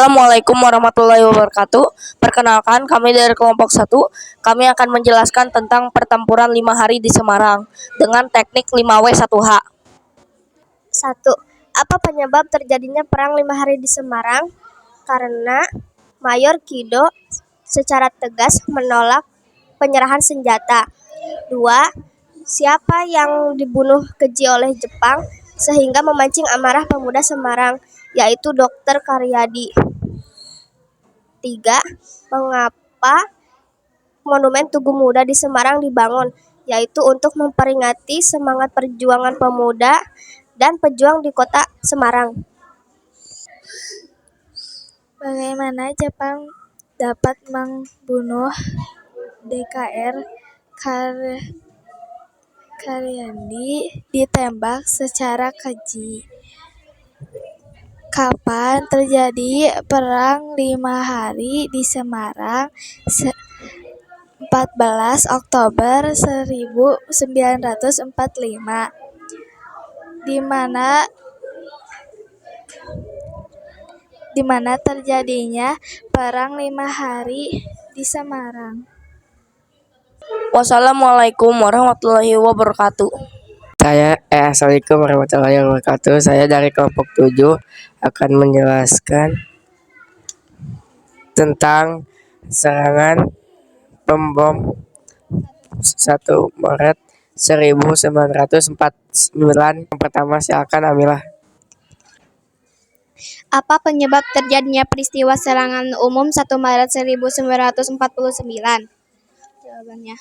Assalamualaikum warahmatullahi wabarakatuh. Perkenalkan, kami dari kelompok 1. Kami akan menjelaskan tentang pertempuran 5 hari di Semarang dengan teknik 5W1H. 1. Apa penyebab terjadinya perang 5 hari di Semarang? Karena Mayor Kido secara tegas menolak penyerahan senjata. 2. Siapa yang dibunuh keji oleh Jepang sehingga memancing amarah pemuda Semarang, yaitu Dr. Karyadi. 3. Mengapa Monumen Tugu Muda di Semarang dibangun, yaitu untuk memperingati semangat perjuangan pemuda dan pejuang di kota Semarang. Bagaimana Jepang dapat membunuh Dr. Karyadi ditembak secara keji? Kapan terjadi perang 5 hari di Semarang? 14 Oktober 1945. Di mana terjadinya perang 5 hari di Semarang. Wassalamualaikum warahmatullahi wabarakatuh. Assalamualaikum warahmatullahi wabarakatuh. Saya dari kelompok 7 akan menjelaskan tentang serangan pembom 1 Maret 1949. Yang pertama, silakan Amilah. Apa penyebab terjadinya peristiwa serangan umum 1 Maret 1949? Jawabannya,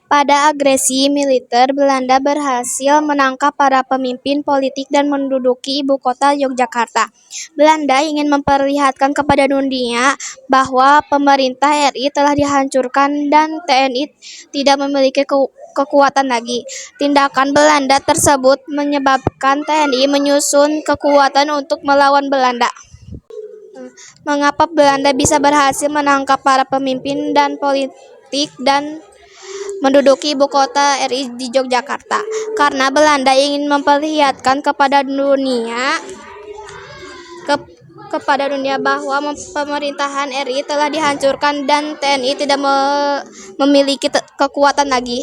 pada agresi militer, Belanda berhasil menangkap para pemimpin politik dan menduduki ibu kota Yogyakarta. Belanda ingin memperlihatkan kepada dunia bahwa pemerintah RI telah dihancurkan dan TNI tidak memiliki kekuatan lagi. Tindakan Belanda tersebut menyebabkan TNI menyusun kekuatan untuk melawan Belanda. Mengapa Belanda bisa berhasil menangkap para pemimpin dan politik dan menduduki ibu kota RI di Yogyakarta? Karena Belanda ingin memperlihatkan kepada dunia bahwa pemerintahan RI telah dihancurkan dan TNI tidak memiliki kekuatan lagi.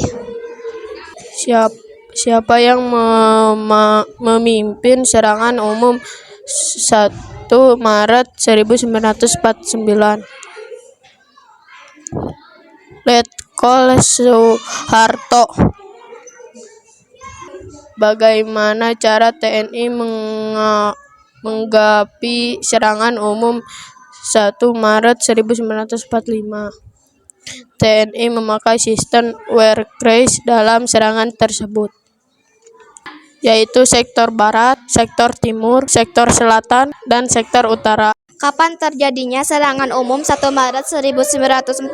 Siapa yang memimpin serangan umum 1 Maret 1949? Letkol Soeharto. Bagaimana cara TNI menggapi serangan umum 1 Maret 1945? TNI memakai sistem Wehrkreuz dalam serangan tersebut, yaitu sektor barat, sektor timur, sektor selatan, dan sektor utara. Kapan terjadinya serangan umum 1 Maret 1949?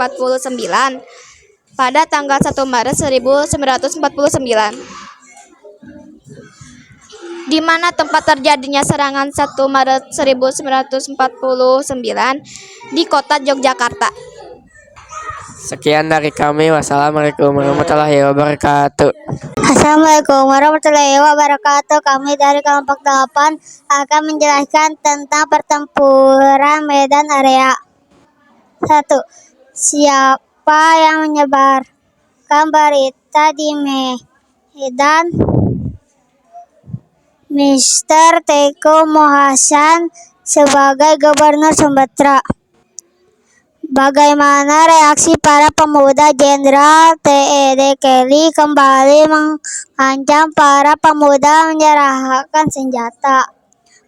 Pada tanggal 1 Maret 1949. Di mana tempat terjadinya serangan 1 Maret 1949? Di kota Yogyakarta. Sekian dari kami. Wassalamualaikum warahmatullahi wabarakatuh. Assalamualaikum warahmatullahi wabarakatuh. Kami dari kelompok 8 akan menjelaskan tentang pertempuran Medan Area. 1. Siapa yang menyebarkan berita di Medan? Mr. Teuku Muhasan sebagai Gubernur Sumatera. Bagaimana reaksi para pemuda? Jenderal T.E.D. Kelly kembali mengancam para pemuda menyerahkan senjata.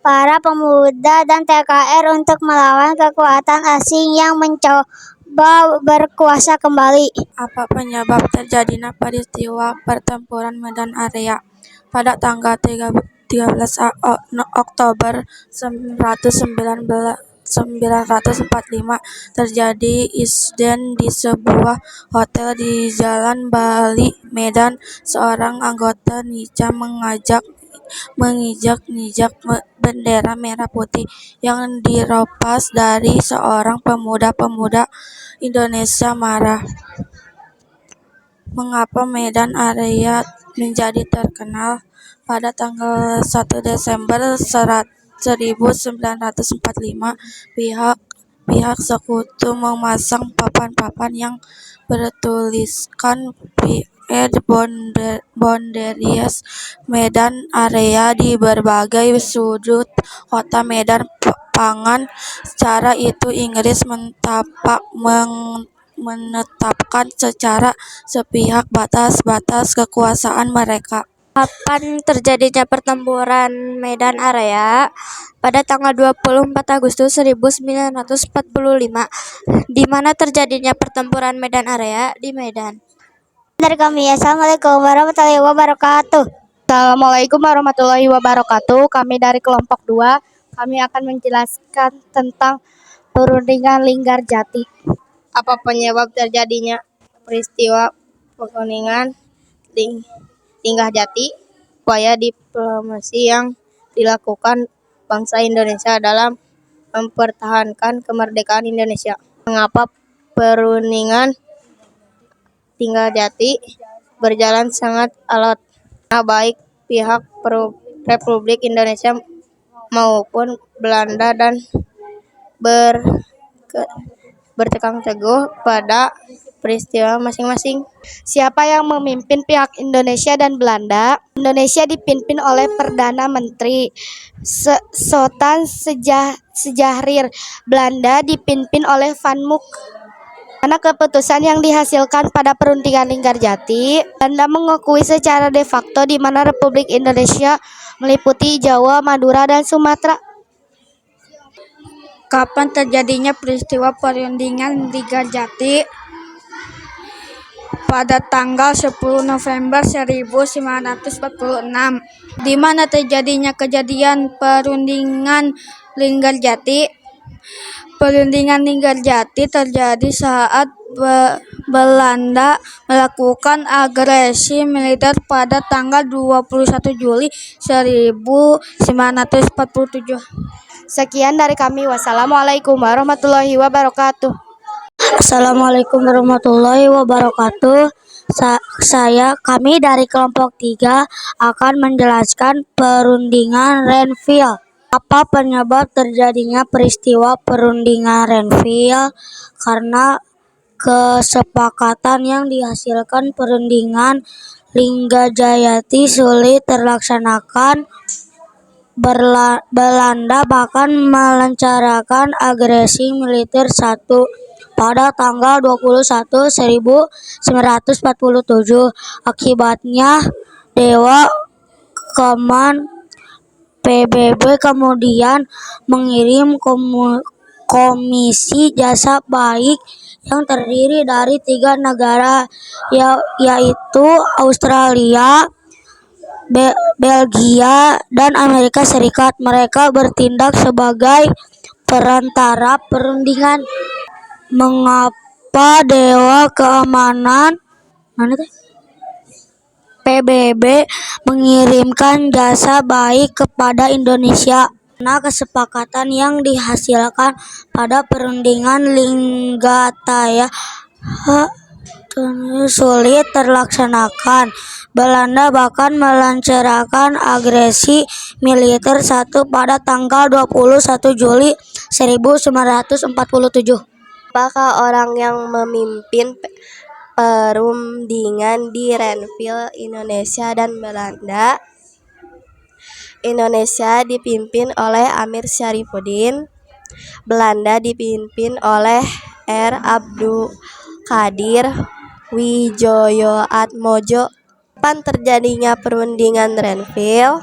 Para pemuda dan TKR untuk melawan kekuatan asing yang mencoba berkuasa kembali. Apa penyebab terjadinya peristiwa pertempuran Medan Area? Pada tanggal 13 Oktober 1945 terjadi insiden di sebuah hotel di Jalan Bali, Medan. Seorang anggota NICA menginjak bendera merah putih yang dirampas dari seorang pemuda Indonesia marah. Mengapa Medan Area menjadi terkenal? Pada tanggal 1 Desember 1945, pihak sekutu memasang papan-papan yang bertuliskan Pied Boundaries Medan Area di berbagai sudut kota Medan Pangan. Secara itu Inggris menetapkan secara sepihak batas-batas kekuasaan mereka. Kapan terjadinya pertempuran Medan Area? Pada tanggal 24 Agustus 1945. Di mana terjadinya pertempuran Medan Area? Di Medan. Dari kami, Assalamualaikum warahmatullahi wabarakatuh. Assalamualaikum warahmatullahi wabarakatuh. Kami dari kelompok 2, kami akan menjelaskan tentang perundingan Linggarjati. Apa penyebab terjadinya peristiwa perundingan Linggarjati? Upaya diplomasi yang dilakukan bangsa Indonesia dalam mempertahankan kemerdekaan Indonesia. Mengapa perundingan Linggarjati berjalan sangat alot? Nah, baik pihak Republik Indonesia maupun Belanda dan berpegang teguh pada peristiwa masing-masing. Siapa yang memimpin pihak Indonesia dan Belanda? Indonesia dipimpin oleh Perdana Menteri Sultan Syahrir. Belanda dipimpin oleh Van Mook. Karena keputusan yang dihasilkan pada perundingan Linggarjati, Belanda mengakui secara de facto di mana Republik Indonesia meliputi Jawa, Madura, dan Sumatera. Kapan terjadinya peristiwa perundingan Linggarjati? Pada tanggal 10 November 1946. Di mana terjadinya kejadian perundingan Linggarjati? Perundingan Linggarjati terjadi saat Belanda melakukan agresi militer pada tanggal 21 Juli 1947. Sekian dari kami. Wassalamualaikum warahmatullahi wabarakatuh. Assalamualaikum warahmatullahi wabarakatuh. Kami dari kelompok 3 akan menjelaskan perundingan Renville. Apa penyebab terjadinya peristiwa perundingan Renville? Karena kesepakatan yang dihasilkan perundingan Linggarjati sulit terlaksanakan. Belanda bahkan melancarkan agresi militer pada tanggal 21 1947. Akibatnya Dewan Keamanan PBB kemudian mengirim komisi jasa baik yang terdiri dari 3 negara, yaitu Australia, Belgia, dan Amerika Serikat. Mereka bertindak sebagai perantara perundingan. Mengapa Dewan Keamanan PBB mengirimkan jasa baik kepada Indonesia? Karena kesepakatan yang dihasilkan pada perundingan Linggarjati sulit terlaksanakan. Belanda bahkan melancarkan agresi militer pada tanggal 21 Juli 1947. Apakah orang yang memimpin perundingan di Renville Indonesia dan Belanda? Indonesia dipimpin oleh Amir Syarifuddin. Belanda dipimpin oleh R. Abdul Qadir Widjojoatmojo. Kapan terjadinya perundingan Renville?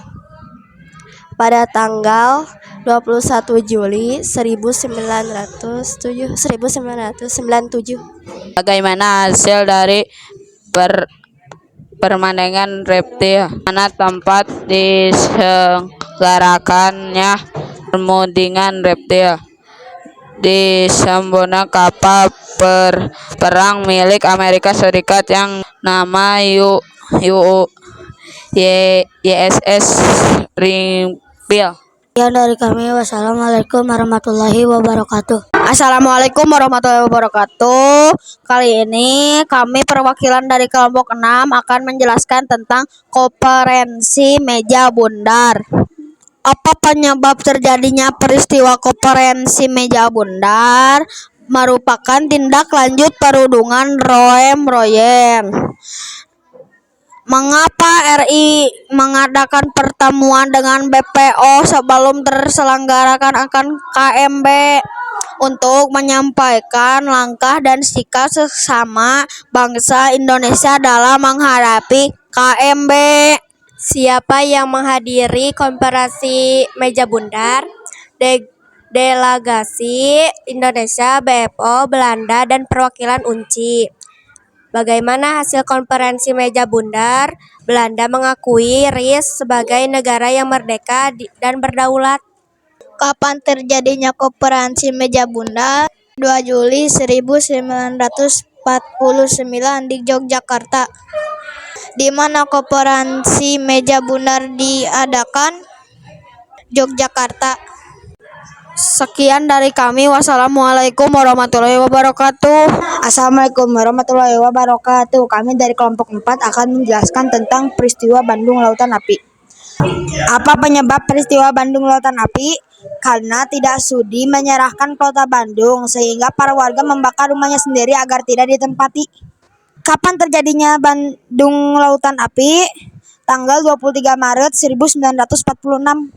Pada tanggal 21 Juli 1997. Bagaimana hasil dari permainan Renville? Mana tempat diselenggarakannya perundingan Renville? Di Sambona, kapal perang milik Amerika Serikat yang nama USS Renville. Ya, dari kami. Wassalamualaikum warahmatullahi wabarakatuh. Assalamualaikum warahmatullahi wabarakatuh. Kali ini kami perwakilan dari kelompok 6 akan menjelaskan tentang konferensi meja bundar. Apa penyebab terjadinya peristiwa konferensi meja bundar? Merupakan tindak lanjut perundungan Roem-Royen. Mengapa RI mengadakan pertemuan dengan BPO sebelum terselenggarakan akan KMB? Untuk menyampaikan langkah dan sikap sesama bangsa Indonesia dalam menghadapi KMB. Siapa yang menghadiri konferensi meja bundar? Delegasi Indonesia, BPO, Belanda, dan perwakilan UNCI. Bagaimana hasil konferensi meja bundar? Belanda mengakui RIS sebagai negara yang merdeka dan berdaulat. Kapan terjadinya konferensi meja bundar? 2 Juli 1949 di Yogyakarta. Di mana konferensi meja bundar diadakan? Yogyakarta. Sekian dari kami. Wassalamualaikum warahmatullahi wabarakatuh. Assalamualaikum warahmatullahi wabarakatuh. Kami dari kelompok 4 akan menjelaskan tentang peristiwa Bandung Lautan Api. Apa penyebab peristiwa Bandung Lautan Api? Karena tidak sudi menyerahkan kota Bandung, sehingga para warga membakar rumahnya sendiri agar tidak ditempati. Kapan terjadinya Bandung Lautan Api? Tanggal 23 Maret 1946.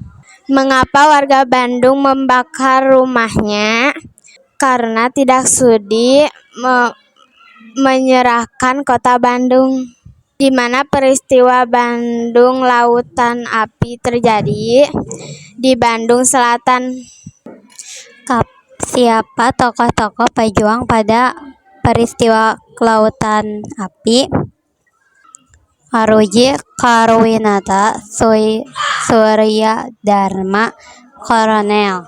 Mengapa warga Bandung membakar rumahnya? Karena tidak sudi menyerahkan kota Bandung. Di mana peristiwa Bandung Lautan Api terjadi? Di Bandung Selatan. Siapa tokoh-tokoh pejuang pada peristiwa Lautan Api? Aruji Karwinata, Surya Dharma, Kolonel.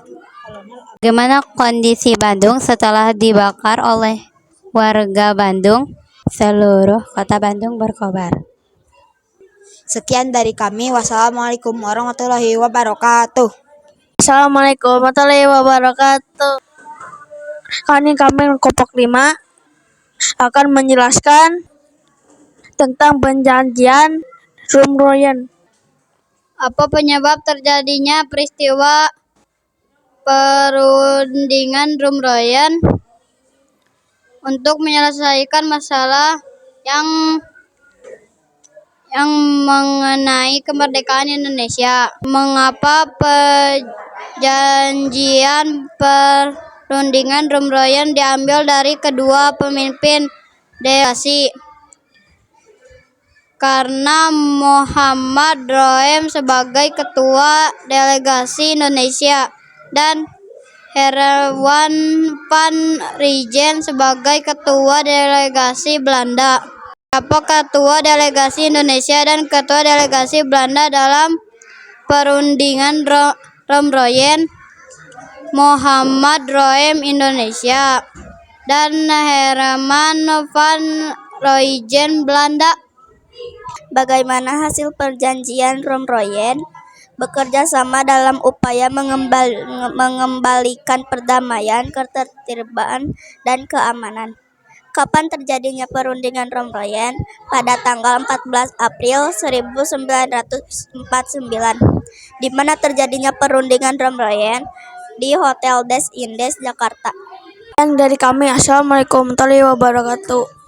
Bagaimana kondisi Bandung setelah dibakar oleh warga Bandung? Seluruh kota Bandung berkobar. Sekian dari kami. Wassalamualaikum warahmatullahi wabarakatuh. Assalamualaikum warahmatullahi wabarakatuh. Kami kelompok 5 akan menjelaskan tentang perjanjian Rum-Royen. Apa penyebab terjadinya peristiwa perundingan Rum-Royen? Untuk menyelesaikan masalah yang mengenai kemerdekaan Indonesia. Mengapa perjanjian perundingan Rum-Royen diambil dari kedua pemimpin delegasi? Karena Muhammad Roem sebagai ketua delegasi Indonesia dan Herwan van Riejen sebagai ketua delegasi Belanda. Siapa ketua delegasi Indonesia dan ketua delegasi Belanda dalam perundingan Rum-Royen? Muhammad Roem Indonesia dan Herman van Riejen Belanda. Bagaimana hasil perjanjian Rum-Royen? Bekerja sama dalam upaya mengembalikan perdamaian, ketertiban, dan keamanan. Kapan terjadinya perundingan Rum-Royen? Pada tanggal 14 April 1949. Di mana terjadinya perundingan Rum-Royen? Di Hotel Des Indes, Jakarta. Dan dari kami, Assalamualaikum warahmatullahi wabarakatuh.